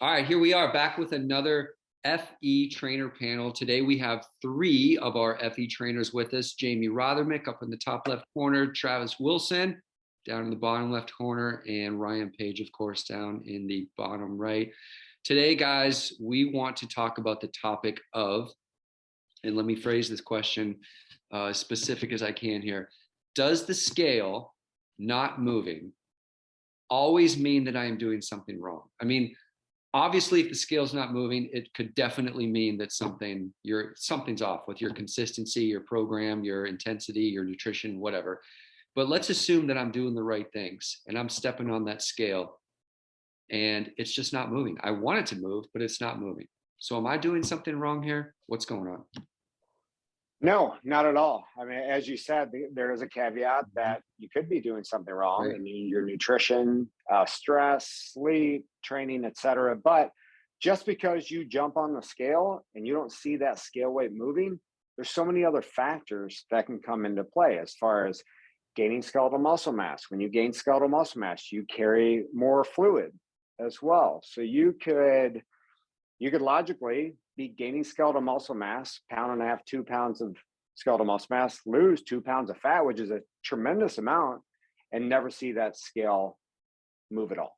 All right, here we are back with another FE trainer panel. Today we have three of our FE trainers with us. Jamie Rothermick up in the top left corner, Travis Wilson down in the bottom left corner, and Ryan Page, of course, down in the bottom right. Today, guys, we want to talk about the topic of, and let me phrase this question as specific as I can here. Does the scale not moving always mean that I am doing something wrong? I mean, obviously, if the scale's not moving, it could definitely mean that something's off with your consistency, your program, your intensity, your nutrition, whatever. But let's assume that I'm doing the right things and I'm stepping on that scale and it's just not moving. I want it to move, but it's not moving. So am I doing something wrong here? What's going on? No, not at all. I mean, as you said, there is a caveat that you could be doing something wrong Right. in your nutrition, stress, sleep, training, etc. But just because you jump on the scale and you don't see that scale weight moving, there's so many other factors that can come into play as far as gaining skeletal muscle mass. When you gain skeletal muscle mass, you carry more fluid as well. So you could logically be gaining skeletal muscle mass, pound and a half, 2 pounds of skeletal muscle mass, lose 2 pounds of fat, which is a tremendous amount, and never see that scale move at all.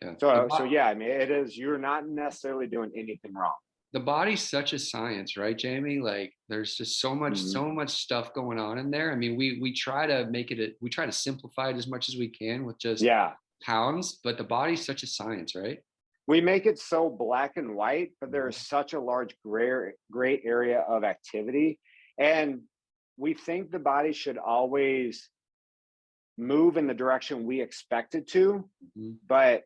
Yeah. So yeah, I mean, it is, you're not necessarily doing anything wrong. The body's such a science, right, Jamie? Like there's just Mhm. so much stuff going on in there. I mean, we try to we try to simplify it as much as we can with just Yeah, pounds, but the body's such a science, right? we make it so black and white, but there is Mhm. such a large gray area of activity. And we think the body should always move in the direction we expect it to, Mhm. but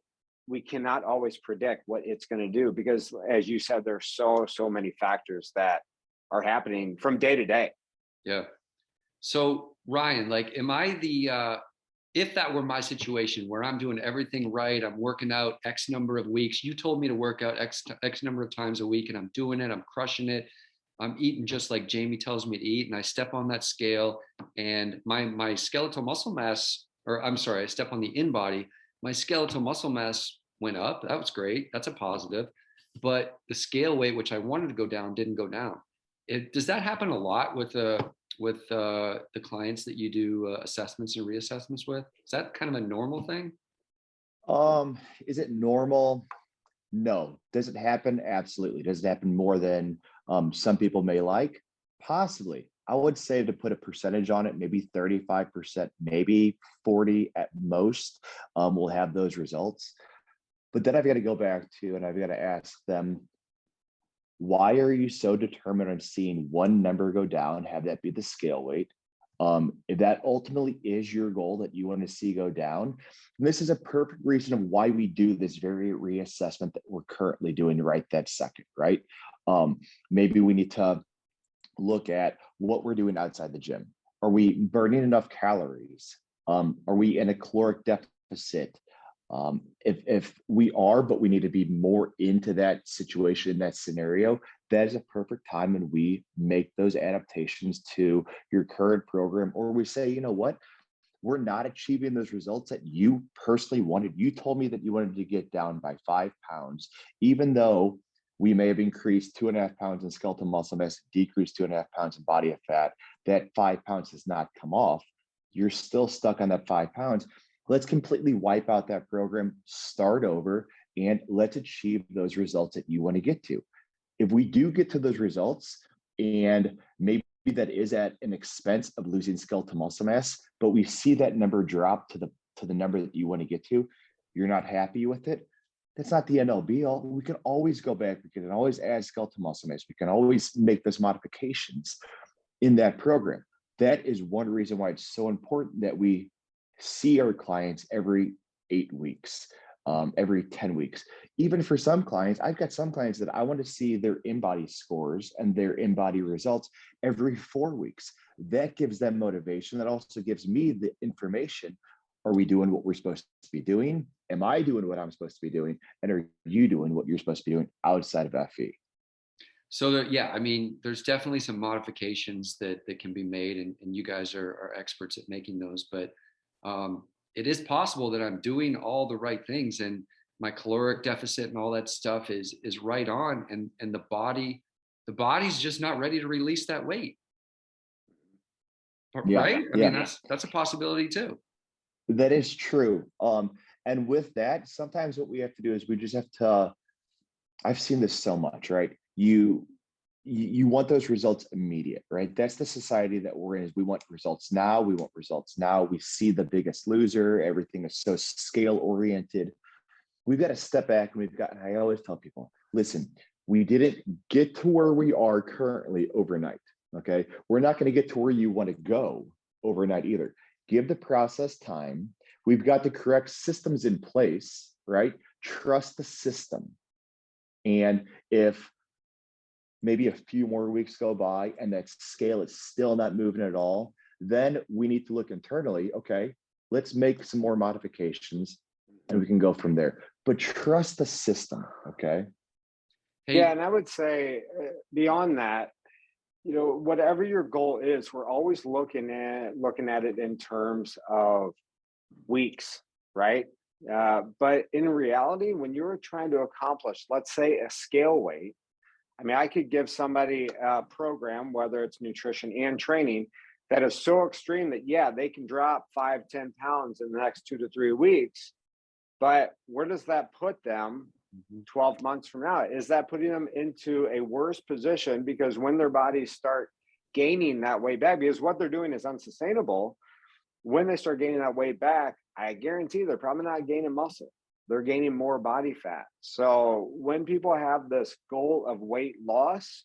we cannot always predict what it's going to do because, as you said, there's so many factors that are happening from day to day. Yeah. So Ryan, like, am I the if that were my situation where I'm doing everything right, I'm working out X number of weeks. You told me to work out X number of times a week, and I'm doing it. I'm crushing it. I'm eating just like Jamie tells me to eat, and I step on that scale, and my skeletal muscle mass, or I'm sorry, I step on the in body. My skeletal muscle mass went up. That was great. That's a positive. But the scale weight, which I wanted to go down, didn't go down. Does that happen a lot with the clients that you do assessments and reassessments with? Is that kind of a normal thing? Is it normal? No. Does it happen? Absolutely. Does it happen more than some people may like? Possibly. I would say, to put a percentage on it, maybe 35%, maybe 40 at most, will have those results. But then I've got to go back to, and I've got to ask them, why are you so determined on seeing one number go down, have that be the scale weight? If that ultimately is your goal that you want to see go down, this is a perfect reason of why we do this very reassessment that we're currently doing right that second, right? Maybe we need to look at what we're doing outside the gym. Are we burning enough calories? Are we in a caloric deficit? If we are, but we need to be more into that situation, in that scenario, that is a perfect time when we make those adaptations to your current program, or we say, you know what, we're not achieving those results that you personally wanted. You told me that you wanted to get down by 5 pounds, even though we may have increased 2.5 pounds in skeletal muscle mass, decreased 2.5 pounds in body fat. That 5 pounds has not come off. You're still stuck on that 5 pounds. Let's completely wipe out that program, start over, and let's achieve those results that you want to get to. If we do get to those results, and maybe that is at an expense of losing skeletal muscle mass, but we see that number drop to the number that you want to get to, you're not happy with it. That's not the end all be all. We can always go back. We can always add skeletal muscle mass. We can always make those modifications in that program. That is one reason why it's so important that we see our clients every 8 weeks, every 10 weeks. Even for some clients, I've got some clients that I want to see their in-body scores and their in-body results every 4 weeks. That gives them motivation. That also gives me the information. Are we doing what we're supposed to be doing? Am I doing what I'm supposed to be doing? And are you doing what you're supposed to be doing outside of FE? So that, yeah, I mean, there's definitely some modifications that can be made, and you guys are experts at making those. But it is possible that I'm doing all the right things, and my caloric deficit and all that stuff is right on, and the body's just not ready to release that weight. Yeah, Right? I mean, yeah, that's a possibility too. that is true. And with that, sometimes what we have to do is we just have to, I've seen this so much, right? You want those results immediate, right? That's the society that we're in, is we want results now. We want results now. We see the biggest loser. Everything is so scale oriented. We've got to step back, and I always tell people, listen, we didn't get to where we are currently overnight. Okay. We're not going to get to where you want to go overnight either. Give the process time. We've got the correct systems in place, right? Trust the system. And if maybe a few more weeks go by and that scale is still not moving at all, then we need to look internally. Okay, let's make some more modifications and we can go from there. But trust the system. Okay. Hey, Yeah, and I would say beyond that, whatever your goal is, we're always looking at it in terms of weeks, right? But in reality, when you're trying to accomplish, let's say, a scale weight, I mean, I could give somebody a program, whether it's nutrition and training, that is so extreme that, yeah, they can drop 5-10 pounds in the next 2 to 3 weeks. But where does that put them 12 months from now? Is that putting them into a worse position? Because when their bodies start gaining that weight back, because what they're doing is unsustainable, when they start gaining that weight back, I guarantee they're probably not gaining muscle. They're gaining more body fat. So when people have this goal of weight loss,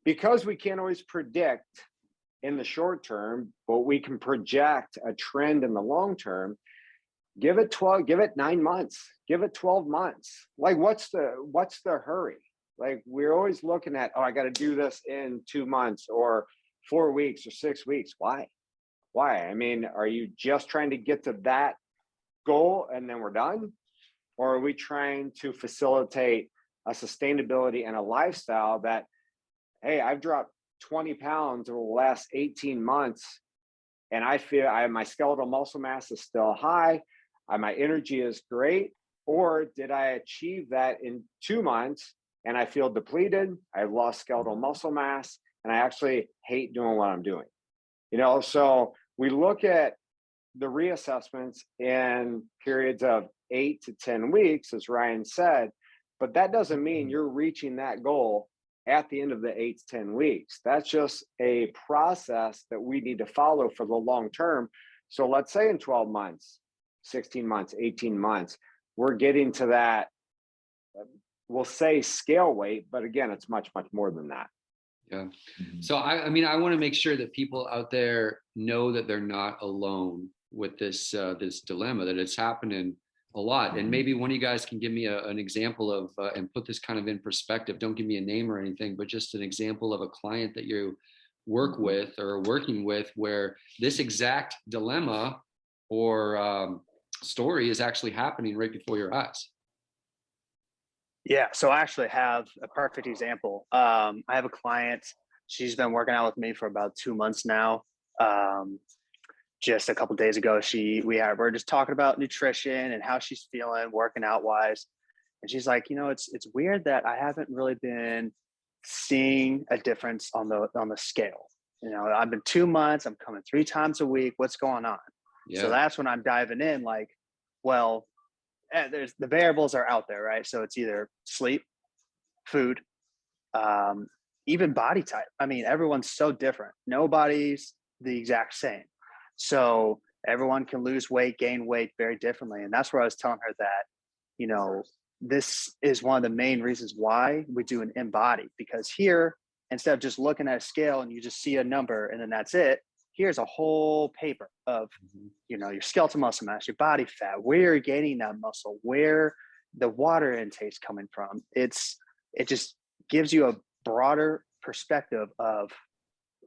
because we can't always predict in the short term, but we can project a trend in the long term, give it 9 months, give it 12 months. Like, what's the hurry? Like, we're always looking at, oh, I got to do this in 2 months or 4 weeks or 6 weeks. Why? I mean, are you just trying to get to that goal and then we're done? Or are we trying to facilitate a sustainability and a lifestyle that, hey, I've dropped 20 pounds over the last 18 months and I feel my skeletal muscle mass is still high, my energy is great? Or did I achieve that in 2 months and I feel depleted, I've lost skeletal muscle mass, and I actually hate doing what I'm doing? So we look at the reassessments in periods of 8 to 10 weeks, as Ryan said, but that doesn't mean you're reaching that goal at the end of the 8 to 10 weeks. That's just a process that we need to follow for the long term. So let's say in 12 months, 16 months, 18 months, we're getting to that, we'll say scale weight, but again, it's much, much more than that. yeah. So I mean, I want to make sure that people out there know that they're not alone with this dilemma, that it's happening a lot. And maybe one of you guys can give me an example of and put this kind of in perspective. Don't give me a name or anything, but just an example of a client that you work with or are working with where this exact dilemma or story is actually happening right before your eyes. Yeah, so I actually have a perfect example. I have a client. She's been working out with me for about 2 months now. Just a couple of days ago, we're just talking about nutrition and how she's feeling, working out wise, and she's like, it's weird that I haven't really been seeing a difference on the scale. I've been 2 months. I'm coming 3 times a week. What's going on? Yeah. So that's when I'm diving in. Like, well, there's the variables are out there, right? So it's either sleep, food, even body type. I mean, everyone's so different. Nobody's the exact same. So everyone can lose weight, gain weight very differently. And that's where I was telling her that, this is one of the main reasons why we do an InBody, because here, instead of just looking at a scale and you just see a number and then that's it, here's a whole paper of, your skeletal muscle mass, your body fat, where you're gaining that muscle, where the water intake's coming from. It just gives you a broader perspective of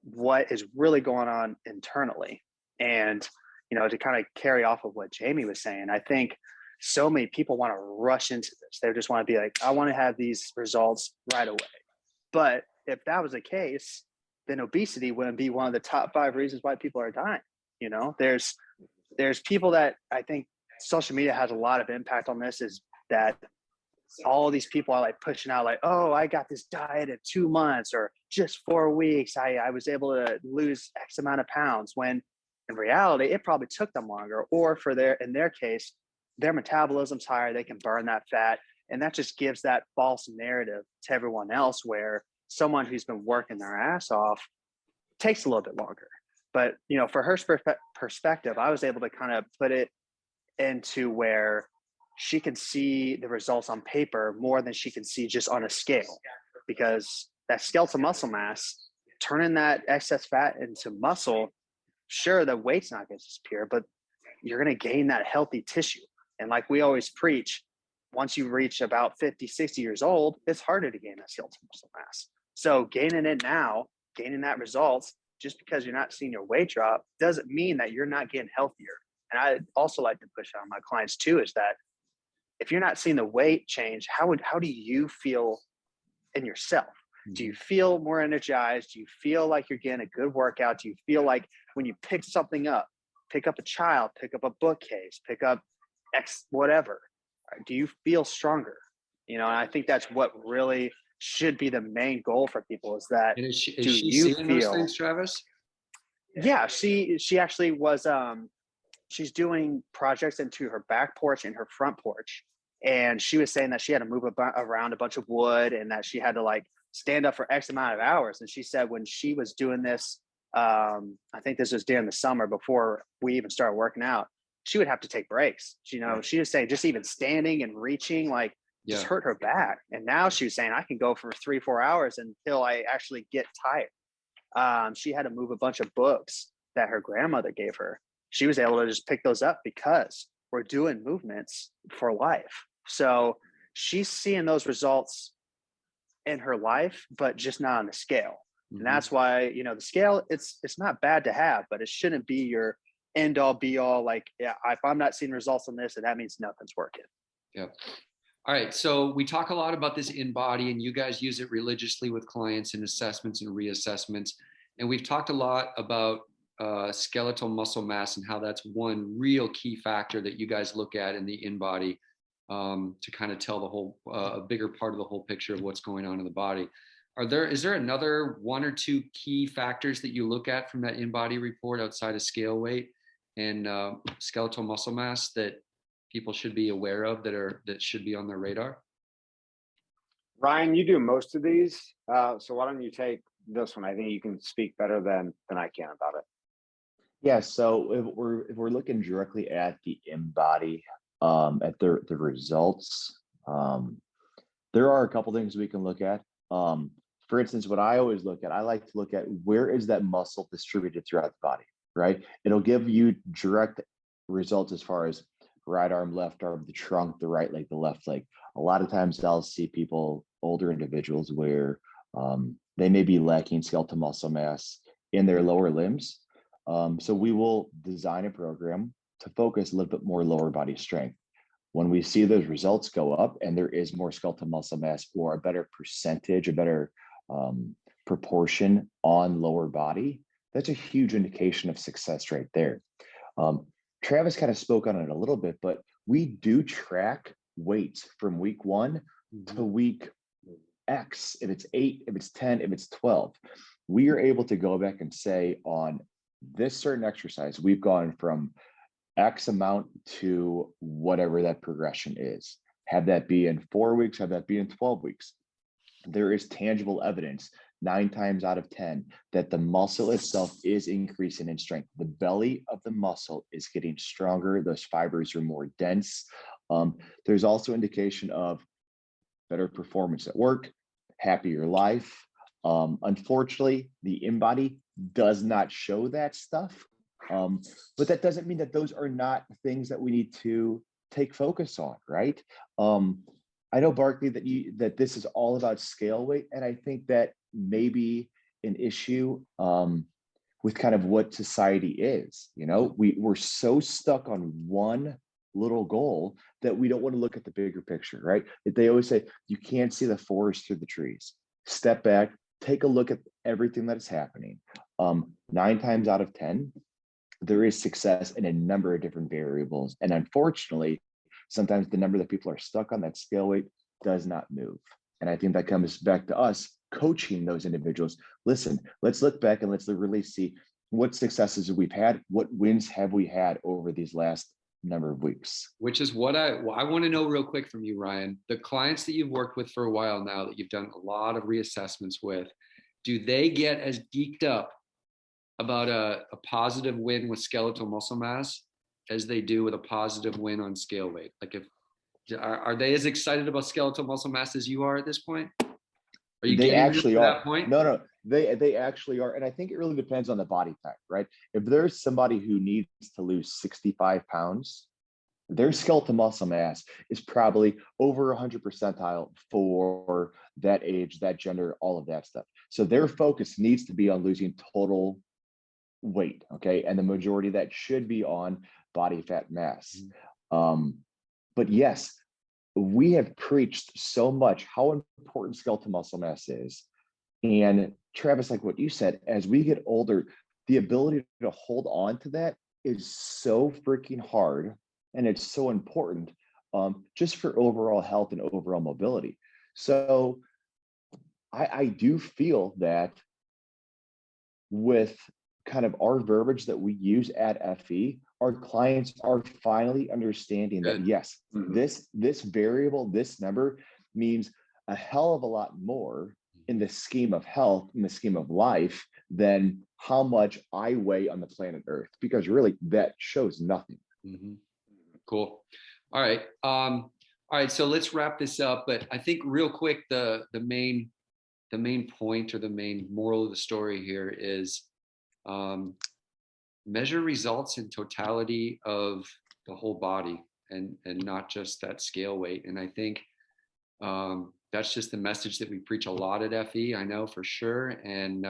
what is really going on internally. And, to kind of carry off of what Jamie was saying, I think so many people want to rush into this. They just want to be like, I want to have these results right away. But if that was the case, then obesity wouldn't be one of the top 5 reasons why people are dying. There's people that I think social media has a lot of impact on this, is that all these people are like pushing out like, oh, I got this diet in 2 months or just 4 weeks. I was able to lose X amount of pounds, when in reality, it probably took them longer, or in their case, their metabolism's higher. They can burn that fat. And that just gives that false narrative to everyone else, where someone who's been working their ass off takes a little bit longer. But, for her perspective, I was able to kind of put it into where she can see the results on paper more than she can see just on a scale, because that skeletal muscle mass, turning that excess fat into muscle, sure, the weight's not going to disappear, but you're going to gain that healthy tissue. And like we always preach, once you reach about 50, 60 years old, it's harder to gain that skeletal muscle mass. So gaining it now, gaining that results, just because you're not seeing your weight drop doesn't mean that you're not getting healthier. And I also like to push on my clients too, is that if you're not seeing the weight change, how do you feel in yourself? Do you feel more energized? Do you feel like you're getting a good workout? Do you feel like when you pick something up, pick up a child, pick up a bookcase, pick up X whatever, do you feel stronger? And I think that's what really should be the main goal for people, is that And is she you seeing those feel things, Travis? Yeah, she actually was she's doing projects into her back porch and her front porch, and she was saying that she had to move around a bunch of wood, and that she had to like stand up for X amount of hours. And she said when she was doing this, I think this was during the summer before we even started working out, she would have to take breaks. She was saying just even standing and reaching just hurt her back. And now she was saying I can go for 3-4 hours until I actually get tired. She had to move a bunch of books that her grandmother gave her. She was able to just pick those up because we're doing movements for life. So she's seeing those results in her life, but just not on the scale. And that's why, the scale, it's not bad to have, but it shouldn't be your end all be all. Like, yeah, if I'm not seeing results on this, and that means nothing's working. Yep. All right. So we talk a lot about this InBody, and you guys use it religiously with clients in assessments and reassessments. And we've talked a lot about skeletal muscle mass and how that's one real key factor that you guys look at in the InBody to kind of tell the whole, a bigger part of the whole picture of what's going on in the body. Is there another 1 or 2 key factors that you look at from that InBody report outside of scale weight and skeletal muscle mass that people should be aware of that should be on their radar? Ryan, you do most of these, so why don't you take this one? I think you can speak better than I can about it. Yeah, so if we're looking directly at the InBody, at the results, there are a couple things we can look at. For instance, what I always look at, I like to look at where is that muscle distributed throughout the body, right? It'll give you direct results as far as right arm, left arm, the trunk, the right leg, the left leg. A lot of times I'll see people, older individuals, where they may be lacking skeletal muscle mass in their lower limbs. So we will design a program to focus a little bit more lower body strength. When we see those results go up and there is more skeletal muscle mass, or a better percentage, a better proportion on lower body, that's a huge indication of success right there. Travis kind of spoke on it a little bit, but we do track weights from week 1 to week X. If it's 8, if it's 10, if it's 12, we are able to go back and say on this certain exercise, we've gone from X amount to whatever that progression is. Have that be in 4 weeks, have that be in 12 weeks. There is tangible evidence 9 times out of 10 that the muscle itself is increasing in strength. The belly of the muscle is getting stronger. Those fibers are more dense. There's also indication of better performance at work, happier life. Unfortunately, the InBody does not show that stuff. But that doesn't mean that those are not things that we need to take focus on, right? I know, Barkley, that this is all about scale weight, and I think that may be an issue with kind of what society is. We're so stuck on one little goal that we don't want to look at the bigger picture, right? They always say you can't see the forest through the trees. Step back, take a look at everything that is happening. 9 times out of 10, there is success in a number of different variables. And unfortunately, sometimes the number that people are stuck on, that scale weight, does not move. And I think that comes back to us coaching those individuals. Listen, let's look back and let's really see what successes we've had, what wins have we had over these last number of weeks. Which is what I want to know real quick from you, Ryan. The clients that you've worked with for a while now, that you've done a lot of reassessments with, do they get as geeked up about a positive win with skeletal muscle mass as they do with a positive win on scale weight? Like, if are they as excited about skeletal muscle mass as you are at this point? Are you They actually to are. that point? No, they actually are. And I think it really depends on the body type, right? If there's somebody who needs to lose 65 pounds, their skeletal muscle mass is probably over 100 percentile for that age, that gender, all of that stuff. So their focus needs to be on losing total weight, okay? And the majority of that should be on body fat mass. But yes, we have preached so much how important skeletal muscle mass is. And Travis, like what you said, as we get older, the ability to hold on to that is so freaking hard. And it's so important just for overall health and overall mobility. So I do feel that with kind of our verbiage that we use at FE, our clients are finally understanding that, yes, this variable, this number means a hell of a lot more in the scheme of health, in the scheme of life, than how much I weigh on the planet Earth, because really that shows nothing. Cool. All right. All right. So let's wrap this up. But I think real quick, the main point or the main moral of the story here is measure results in totality of the whole body and not just that scale weight. And I think that's just the message that we preach a lot at FE, I know for sure. And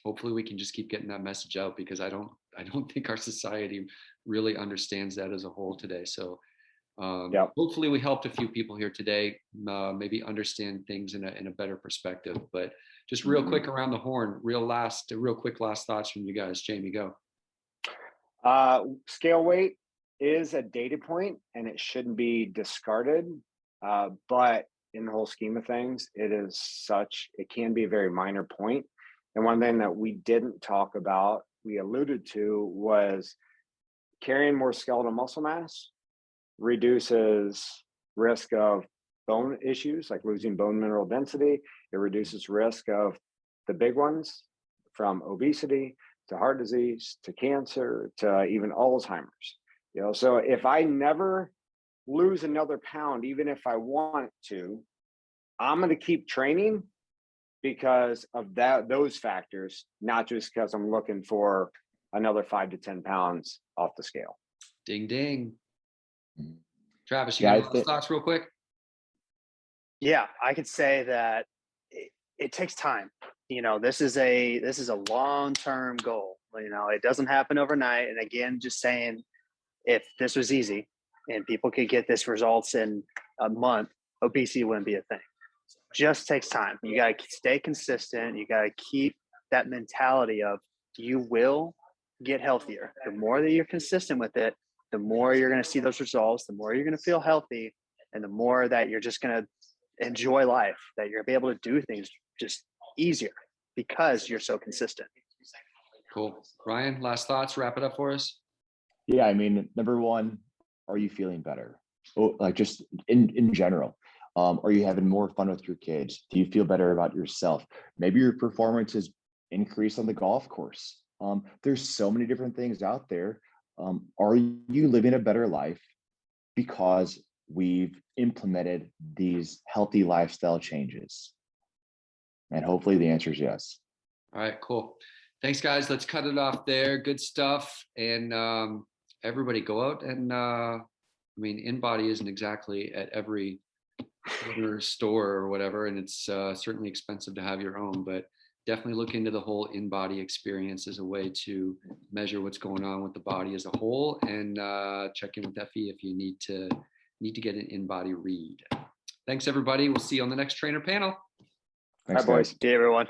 hopefully we can just keep getting that message out, because I don't think our society really understands that as a whole today. So hopefully we helped a few people here today maybe understand things in a better perspective. But just real quick around the horn, real quick last thoughts from you guys. Jamie, go. Scale weight is a data point and it shouldn't be discarded. But in the whole scheme of things, it can be a very minor point. And one thing that we didn't talk about, we alluded to, was carrying more skeletal muscle mass reduces risk of bone issues like losing bone mineral density. It reduces risk of the big ones, from obesity to heart disease to cancer to even Alzheimer's. So if I never lose another pound, even if I want to, I'm going to keep training because of those factors, not just because I'm looking for another 5 to 10 pounds off the scale. Ding, ding. Travis, you got those thoughts real quick? Yeah, I could say that it takes time. This is a long-term goal. It doesn't happen overnight. And again, just saying, if this was easy and people could get this results in a month, obesity wouldn't be a thing. Just takes time. You got to stay consistent. You got to keep that mentality of you will get healthier. The more that you're consistent with it, the more you're going to see those results, the more you're going to feel healthy, and the more that you're just going to enjoy life, that you're going to be able to do things just easier because you're so consistent. Cool. Ryan, last thoughts, wrap it up for us. Yeah, I mean, number one, are you feeling better? Like just in general. Are you having more fun with your kids? Do you feel better about yourself? Maybe your performance has increased on the golf course. There's so many different things out there. Are you living a better life because we've implemented these healthy lifestyle changes? And hopefully the answer is yes. All right, cool. Thanks, guys. Let's cut it off there. Good stuff. And everybody go out and, InBody isn't exactly at every store or whatever, and it's certainly expensive to have your own, but definitely look into the whole InBody experience as a way to measure what's going on with the body as a whole, and check in with FE if you need to get an InBody read. Thanks, everybody. We'll see you on the next trainer panel. Thanks, Bye, boys. guys. See you, everyone.